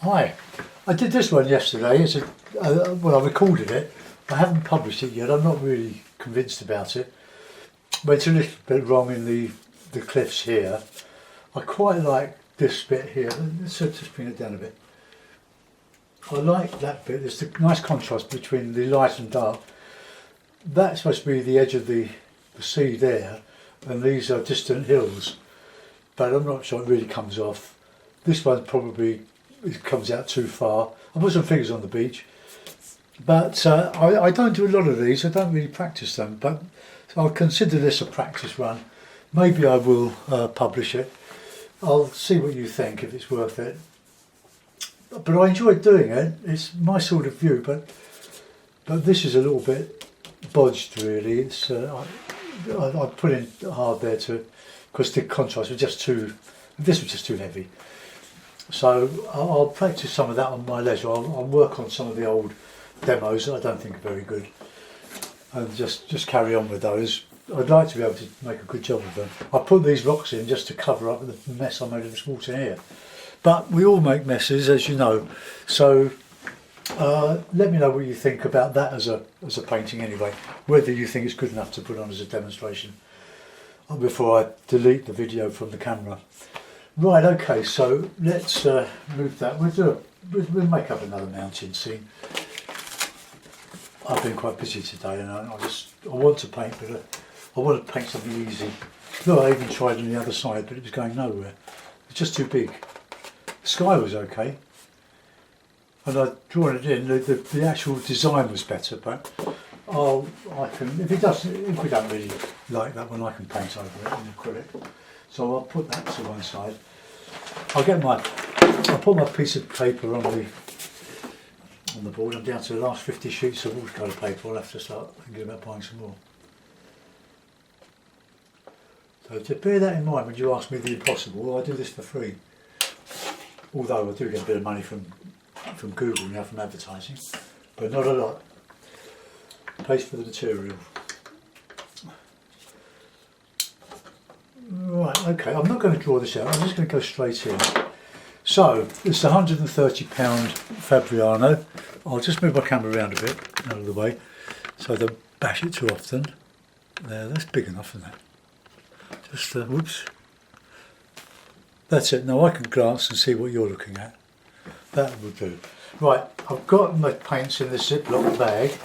Hi, I did this one yesterday. Well, I recorded it. I haven't published it yet. I'm not really convinced about it. But it's a little bit wrong in the cliffs here. I quite like this bit here. Let's just bring it down a bit. I like that bit. There's a nice contrast between the light and dark. That's supposed to be the edge of the sea there, and these are distant hills. But I'm not sure it really comes off. This one probably it comes out too far. I put some figures on the beach, but I don't do a lot of these. I don't really practice them, but I'll consider this a practice run. Maybe I will publish it. I'll see what you think, if it's worth it. But I enjoy doing it. It's my sort of view, but this is a little bit bodged really. It's I put in hard there because the contrast was just too. This was just too heavy. So I'll practice some of that on my leisure. I'll work on some of the old demos that I don't think are very good, and just carry on with those. I'd like to be able to make a good job of them. I put these rocks in just to cover up the mess I made of this water here. But we all make messes, as you know. So let me know what you think about that as a painting anyway. Whether you think it's good enough to put on as a demonstration before I delete the video from the camera. Right, okay, so let's move that. We'll make up another mountain scene. I've been quite busy today, and I want to paint, but I want to paint something easy. No, I even tried on the other side, but it was going nowhere. It's just too big. The sky was okay, and I'd drawn it in. The actual design was better, but I can. If we don't really like that one, I can paint over it in acrylic. So I'll put that to one side. I'll put my piece of paper on the board. I'm down to the last 50 sheets of watercolour paper. I'll have to start thinking about buying some more. So to bear that in mind when you ask me the impossible, I do this for free. Although I do get a bit of money from Google now, from advertising, but not a lot. Pays for the material. Right, okay, I'm not going to draw this out, I'm just going to go straight in. So, it's the £130 Fabriano. I'll just move my camera around a bit, out of the way, so I don't bash it too often. There, that's big enough, isn't it? Just, whoops. That's it, now I can glance and see what you're looking at. That will do. Right, I've got my paints in this Ziploc bag,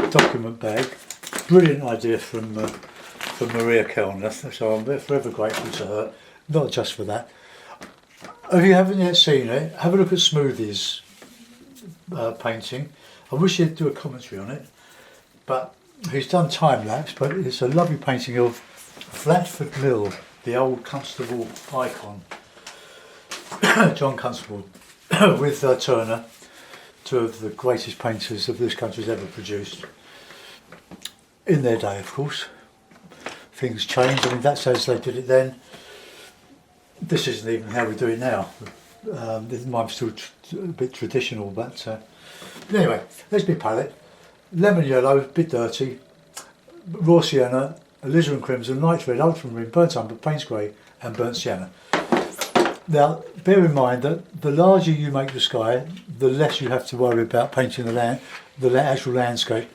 document bag. Brilliant idea from Maria Kellner, so I'm forever grateful to her, not just for that. If you haven't yet seen it, have a look at Smoothie's painting. I wish he'd do a commentary on it, but he's done time-lapse, but it's a lovely painting of Flatford Mill, the old Constable icon, John Constable, with Turner, two of the greatest painters of this country's ever produced, in their day of course. Things change. I mean, that's as they did it then. This isn't even how we do it now. Mine's still a bit traditional, but anyway, let's be palette. Lemon yellow, a bit dirty. Raw sienna, alizarin crimson, night red, ultramarine, burnt umber, Payne's grey, and burnt sienna. Now, bear in mind that the larger you make the sky, the less you have to worry about painting the actual landscape.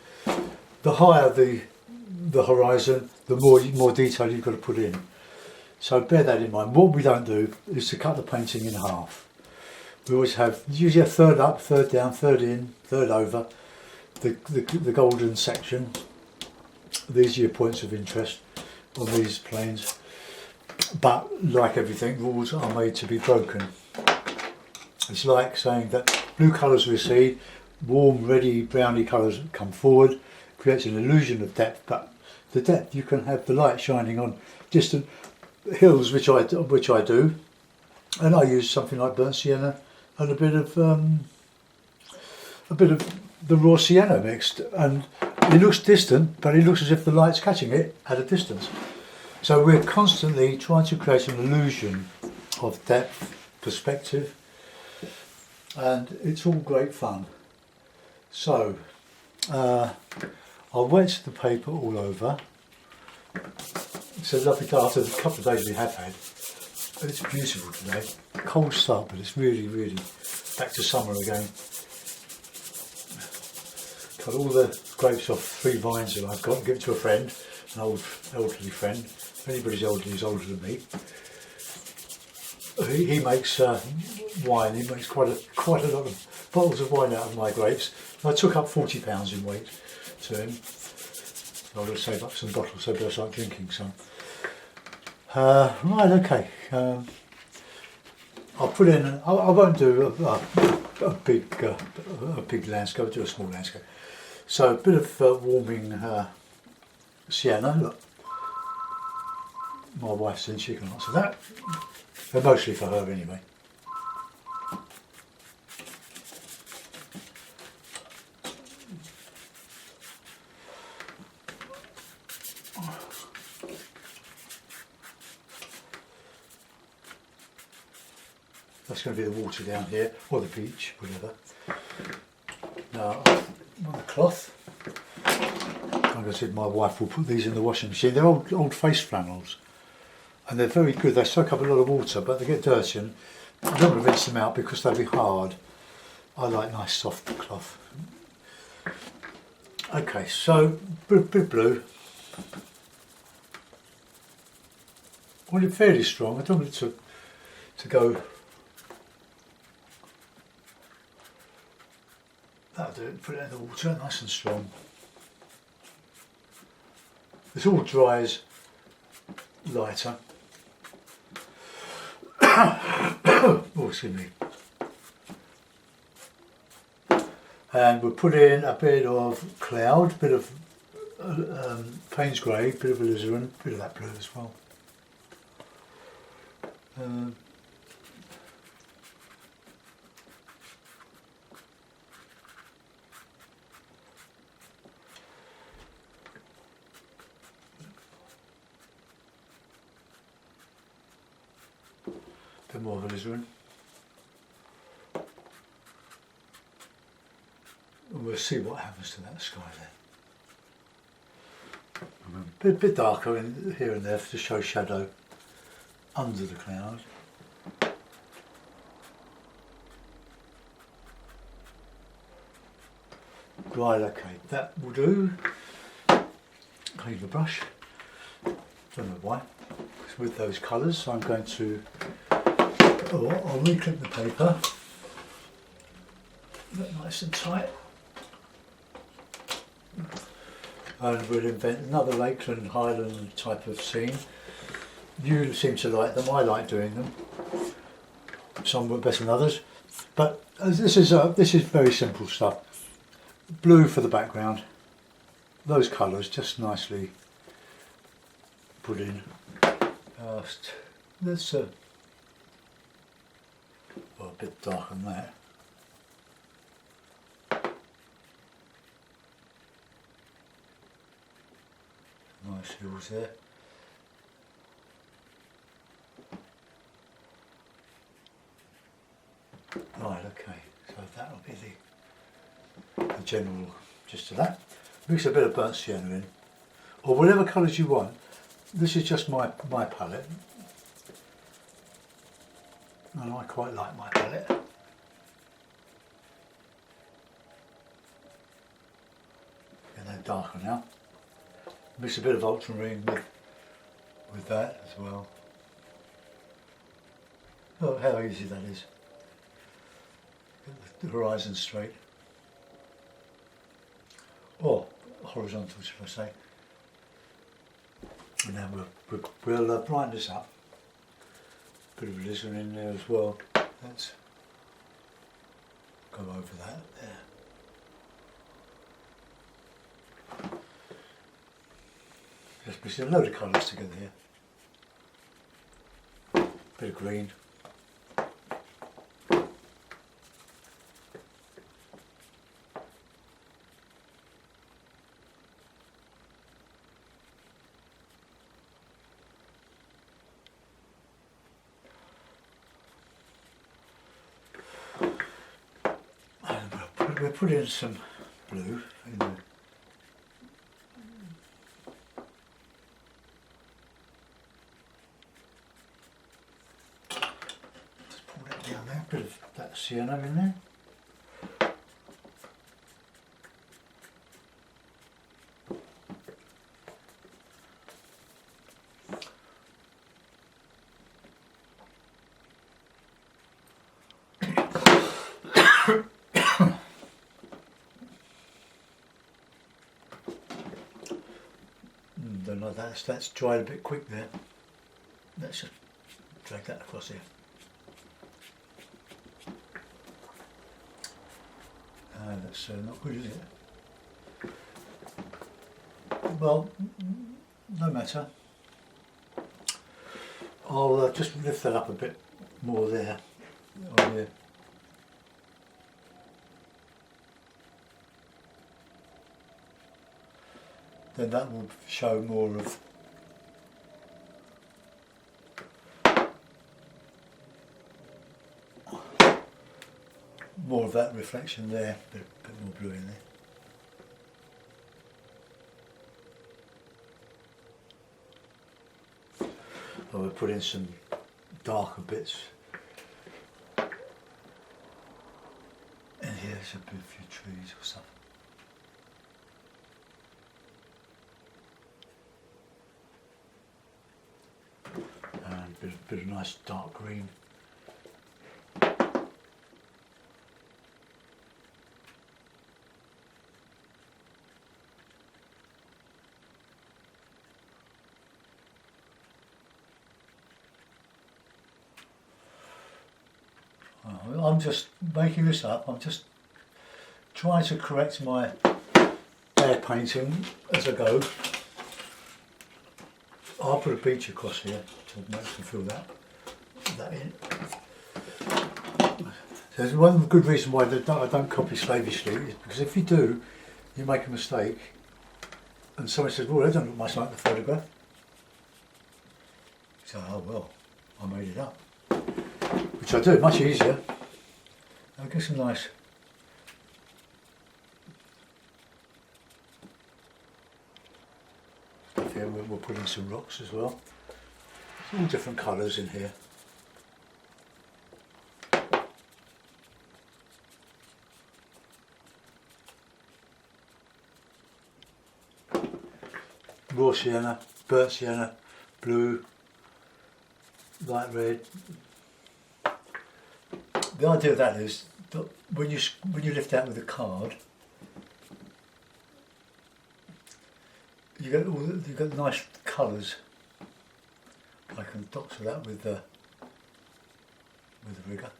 The higher the horizon, the more detail you've got to put in. So bear that in mind. What we don't do is to cut the painting in half. We always have usually a third up, third down, third in, third over, the golden section. These are your points of interest on these planes. But like everything, rules are made to be broken. It's like saying that blue colours recede, warm, reddy, browny colours come forward, creates an illusion of depth, but the depth, you can have the light shining on distant hills, which I do, and I use something like burnt sienna and a bit of the raw sienna mixed, and it looks distant, but it looks as if the light's catching it at a distance. So we're constantly trying to create an illusion of depth, perspective, and it's all great fun. So I'll wet the paper all over. It's a lovely day after the couple of days we have had. It's beautiful today. Cold start, but it's really, really back to summer again. Cut all the grapes off 3 vines that I've got, give it to a friend, an old elderly friend. If anybody's elderly, he's older than me. He makes wine. He makes quite a lot of bottles of wine out of my grapes. I took up 40 pounds in weight to him. So I'm going to save up some bottles so I start drinking some. Right, okay. I'll put in. I won't do a big landscape. I'll do a small landscape. So a bit of warming sienna. Look, my wife's in. She can answer that. They're mostly for her anyway. That's going to be the water down here, or the beach, whatever. Now, on the cloth, like I said, my wife will put these in the washing machine. They're old face flannels, and they're very good. They soak up a lot of water, but they get dirty, and I don't want to rinse them out because they'll be hard. I like nice soft cloth. Okay, so bit blue. I want it fairly strong. I don't want it to go. That'll do it. Put it in the water, nice and strong. This all dries lighter. Oh, excuse me. And we'll put in a bit of cloud, a bit of Payne's grey, a bit of alizarin, a bit of that blue as well. A bit more of alizarin. And we'll see what happens to that sky there. A bit darker in here and there to show shadow under the cloud. Right, okay, that will do. Clean the brush. Don't know why. Because with those colours, I'm going to. I'll reclip the paper. Look nice and tight. And we'll invent another Lakeland Highland type of scene. You seem to like them, I like doing them. Some were better than others. But this is very simple stuff. Blue for the background. Those colours just nicely put in. Let's a bit darker than that. Nice hills there. Right, okay, so that'll be the general gist of that. Mix a bit of burnt sienna in, or whatever colours you want. This is just my palette, and I quite like my palette. And they're darker now. Mix a bit of ultramarine with that as well. Oh, how easy that is. Get the horizon straight. Or horizontal, should I say. And then we'll brighten this up. Bit of alizarin in there as well. Let's go over that there. Just mixing a load of colours together here. Bit of green. And we'll put in some blue in there. sienna in there. Don't know, that's dried a bit quick there. Let's just drag that across here. That's not good, is it? Well, no matter. I'll just lift that up a bit more there. On here. Then that will show more of that reflection there, a bit more blue in there. I will put in some darker bits. And here's a few trees or something. And a bit of nice dark green. I'm just making this up. I'm just trying to correct my air painting as I go. I'll put a beach across here to make them fill that in. There's one good reason why I don't copy slavishly is because if you do, you make a mistake and someone says, well, that doesn't look much like the photograph. So, oh well, I made it up. Which I do, much easier. I'll get some nice stuff here. We'll put in some rocks as well. All different colours in here. Raw sienna, burnt sienna, blue, light red. The idea of that is that when you lift out with a card, you get nice colours. I can doctor that with the rigger.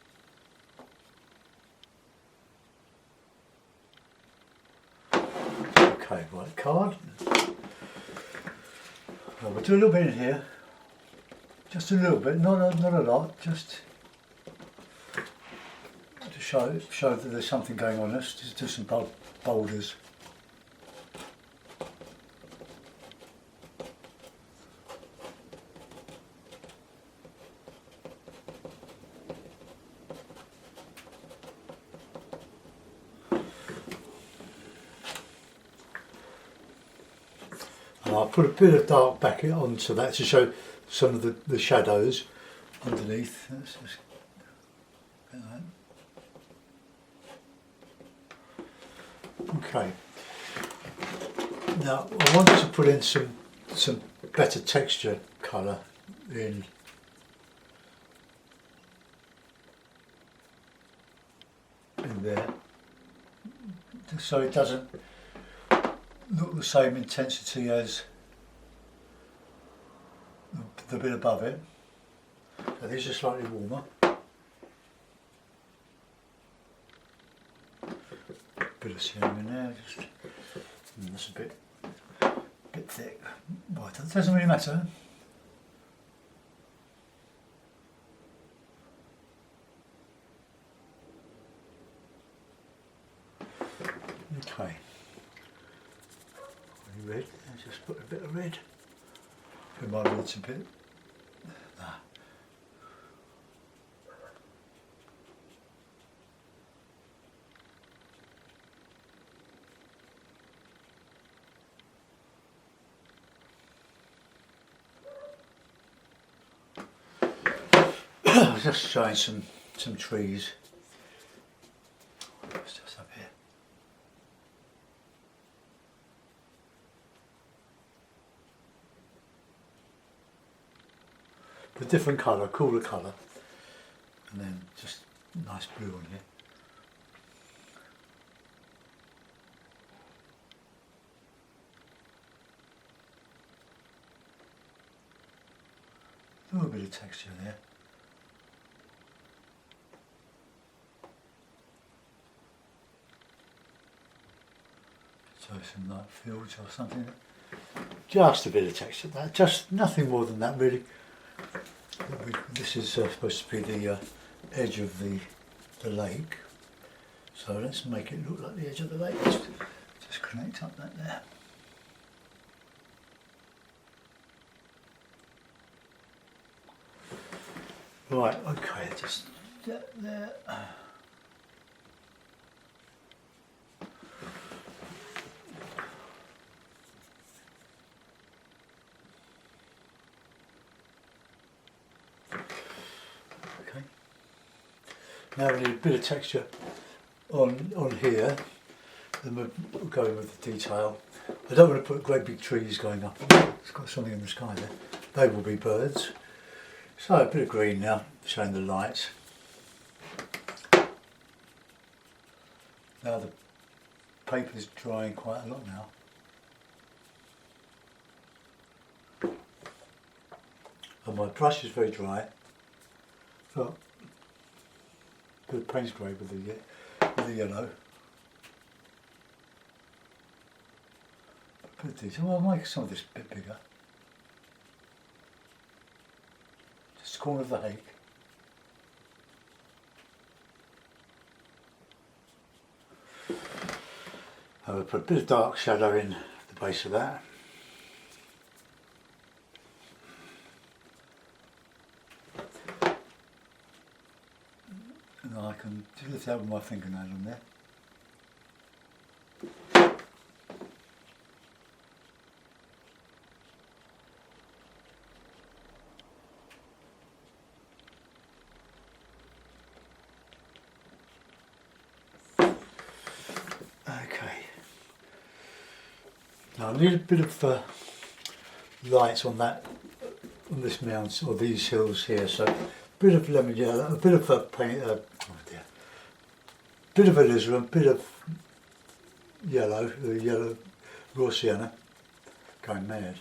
Okay, right, card. Well, we'll do a little bit in here, just a little bit, not a lot, just to show that there's something going on. Let's just do some boulders. And I'll put a bit of dark back onto that to show some of the shadows underneath. Let's just get that. Okay. Now I want to put in some better texture colour in there, just so it doesn't look the same intensity as the bit above it. So these are slightly warmer. Bit of serum in there, just that's a bit thick. Well, it doesn't really matter. Okay. Red, let's just put a bit of red. Put my reds a bit. Ah. Just showing some trees. a different colour, cooler colour, and then just nice blue on here. A little bit of texture there. So some like fields or something. Just a bit of texture, that just nothing more than that really. This is supposed to be the edge of the lake. So let's make it look like the edge of the lake. Let's just connect up that there. Right, okay, just that there. Okay. Now we need a bit of texture on here, then we'll go in with the detail. I don't want to put great big trees going up. It's got something in the sky there. They will be birds. So a bit of green now, showing the lights. Now the paper's drying quite a lot now. And my brush is very dry. So a bit of Payne's grey with the yellow. A bit of detail. I'll make some of this a bit bigger. Just corner of the hake. I'll put a bit of dark shadow in the base of that. And I can just that with my fingernail on there. Okay. Now I need a bit of light on that, on this mount or these hills here. So a bit of lemon yellow, a bit of paint. Oh dear. Bit of alizarin, bit of yellow, yellow raw sienna. Going mad.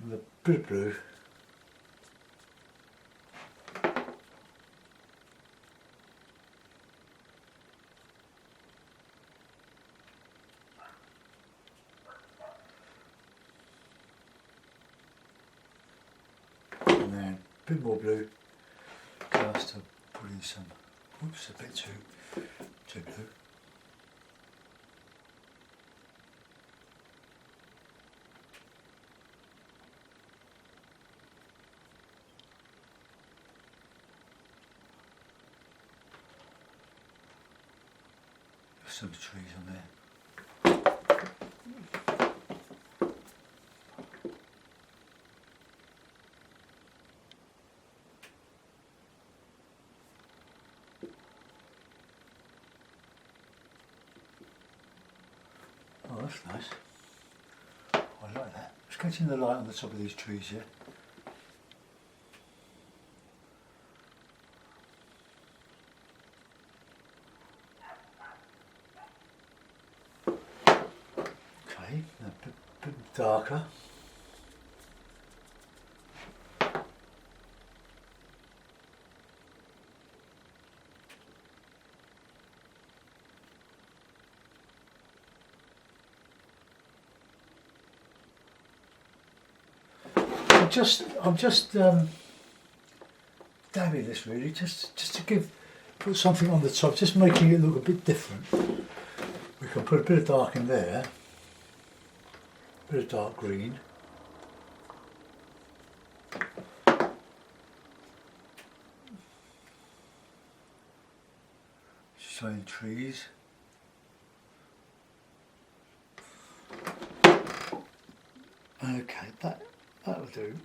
And a bit of blue. And then a bit more blue, just to put in some, oops, a bit too blue. Some trees on there. Oh, that's nice. I like that. It's catching the light on the top of these trees here. Okay, a bit darker. I'm just dabbing this really, just to put something on the top, just making it look a bit different. We can put a bit of dark in there, a bit of dark green. Showing trees. Okay, that'll do.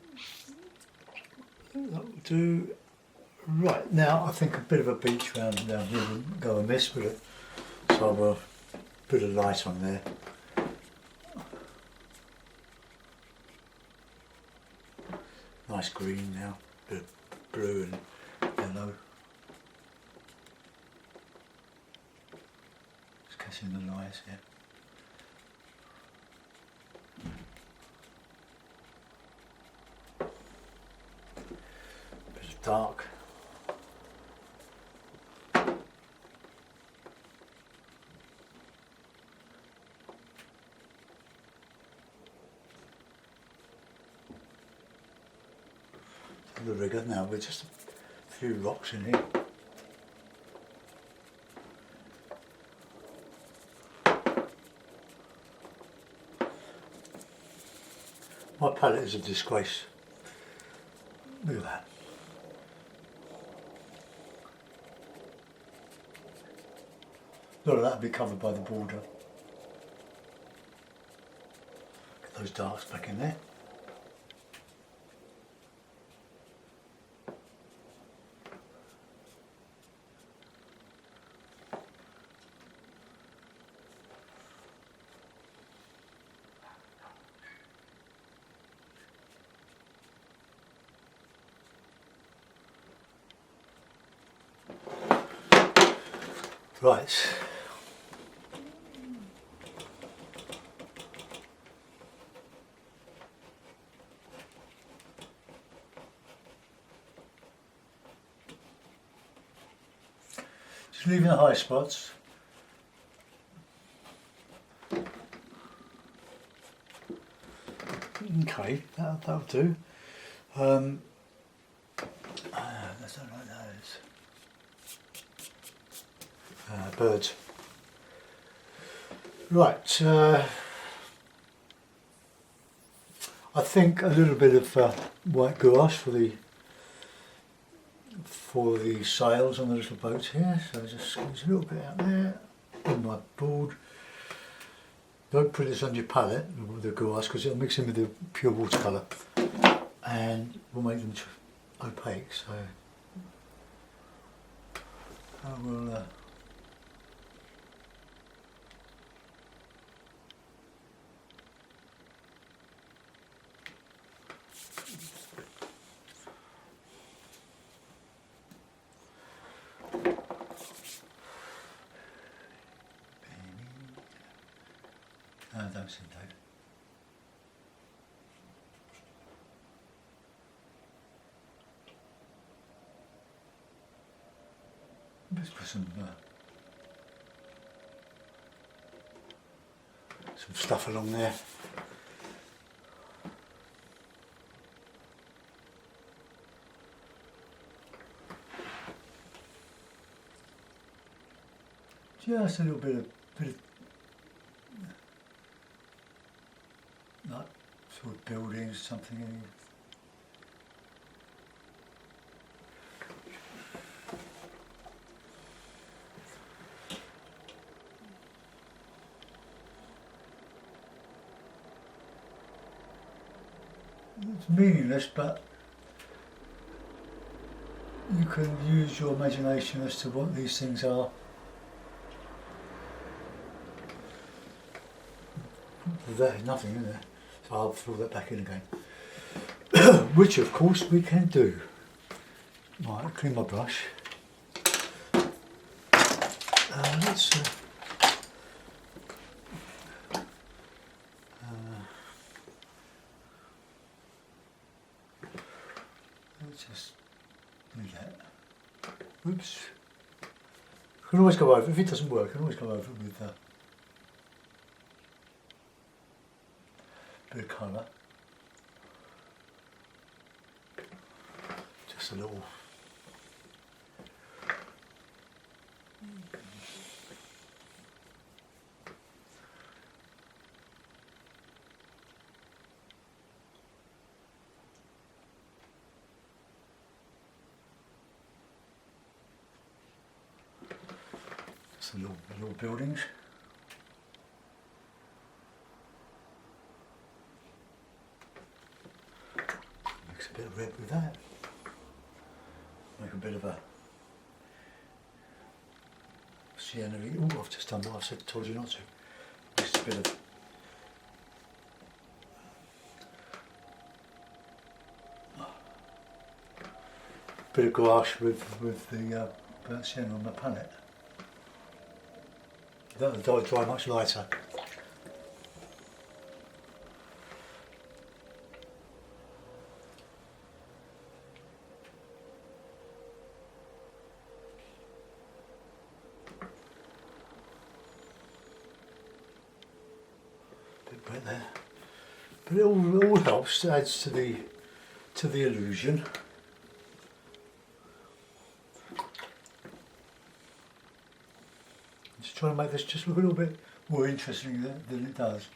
That'll do. Right, now I think a bit of a beach round down here wouldn't go amiss with it. So I'll put a light on there. Nice green now, bit of blue and yellow. Just catching the lights here. Bit of dark. The rigger now with just a few rocks in here. My palette is a disgrace. Look at that. A lot of that will be covered by the border. Get those darks back in there. Right. Just leaving the high spots. Okay, that'll do. I don't like those. Birds. Right, I think a little bit of white gouache for the sails on the little boat here. So just squeeze a little bit out there on my board. Don't put this on your palette with the gouache because it'll mix in with the pure watercolour and will make them opaque. So I will. Don't seem to. Let's put some stuff along there. Just a little bit of like sort of buildings, something in here. It's meaningless, but you can use your imagination as to what these things are. There's nothing in there, so I'll fill that back in again. Which of course we can do. Right, clean my brush. Let's just do that. Oops. I can always go over, if it doesn't work, I can always go over it with bit of colour. Just a little. Just a little buildings. A bit of red with that. Make a bit of a sienna-y. Oh, I've just done what I told you not to. Just a bit of bit of gouache with the burnt sienna on the palette. That'll dry much lighter. Bit wet there, but it all helps. Adds to the illusion. Just trying to make this just look a little bit more interesting than it does.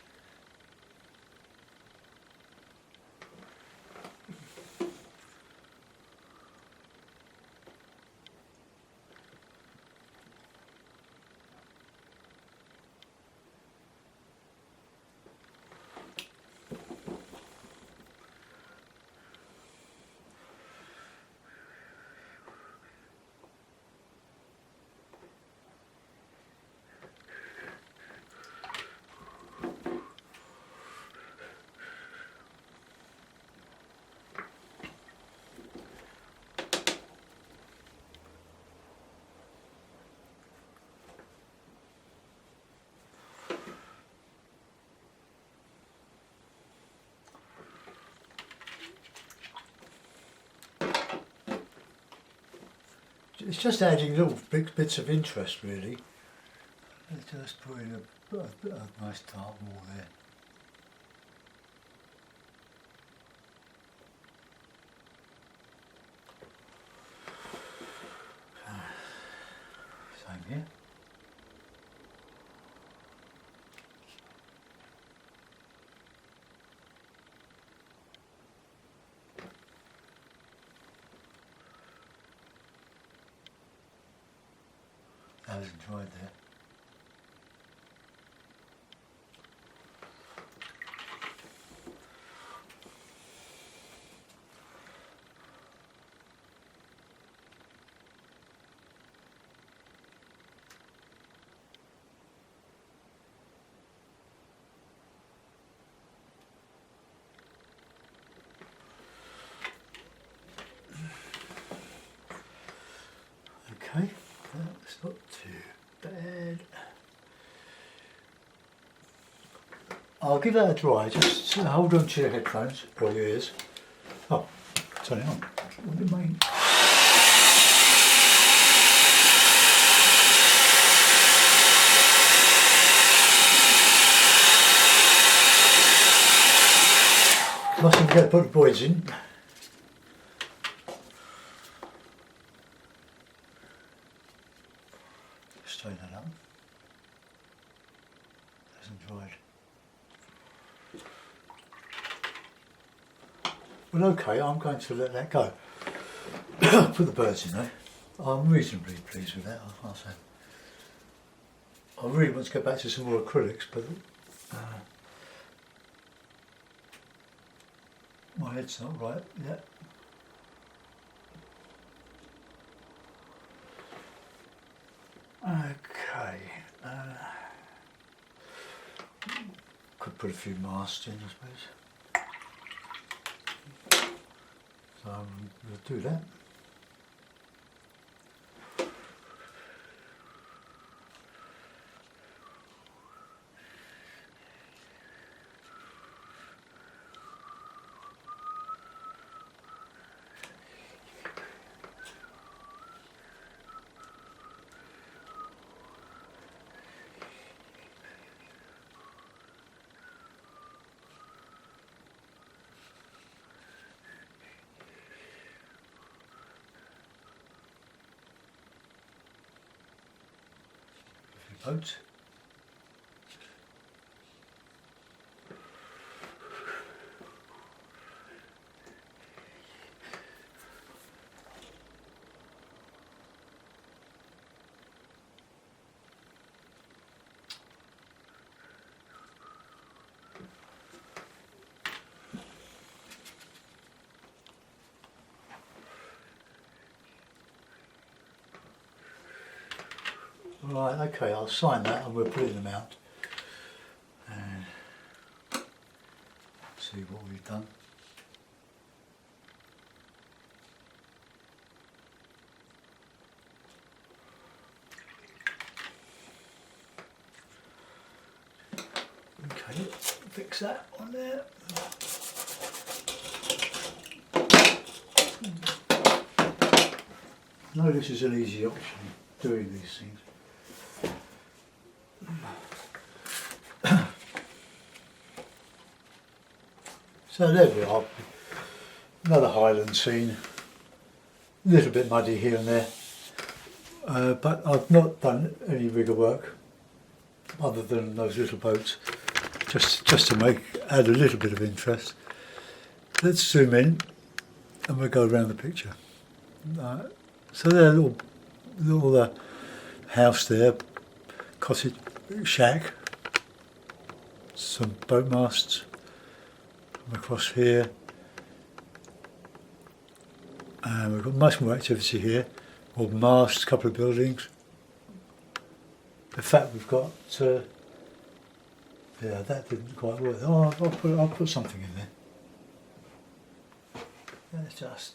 It's just adding little bits of interest, really. Let's just put in a nice dark wall there. Same here. That hasn't dried there. Okay, that's not too bad. I'll give that a try. Just hold on to your headphones or your ears. Oh, turn it on. What do you mean? Mustn't forget to put the boys in. Straighten that up. Hasn't dried. Well, okay, I'm going to let that go. Put the birds in there. I'm reasonably pleased with that, I'll say. I really want to go back to some more acrylics, but my head's not right yet. Okay. Could put a few masks in, I suppose. So we'll do that. Boats. Right, okay, I'll sign that and we'll put it in the mount and see what we've done. Okay, fix that on there. No, this is an easy option, doing these things. So there we are, another Highland scene, a little bit muddy here and there, but I've not done any rigger work other than those little boats, just to add a little bit of interest. Let's zoom in and we'll go around the picture. So there's a little house there, cottage, shack, some boat masts across here, and we've got much more activity here, more masts, couple of buildings. In fact, we've got, yeah, that didn't quite work. Oh, I'll put something in there. Let's just.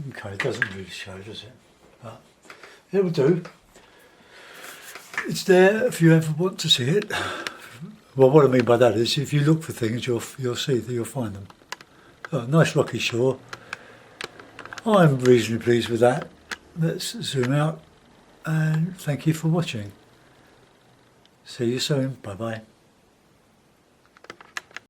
Okay, it doesn't really show, does it? But it will do. It's there if you ever want to see it. Well, what I mean by that is if you look for things, you'll see that you'll find them. Oh, nice rocky shore. I'm reasonably pleased with that. Let's zoom out and thank you for watching. See you soon. Bye bye.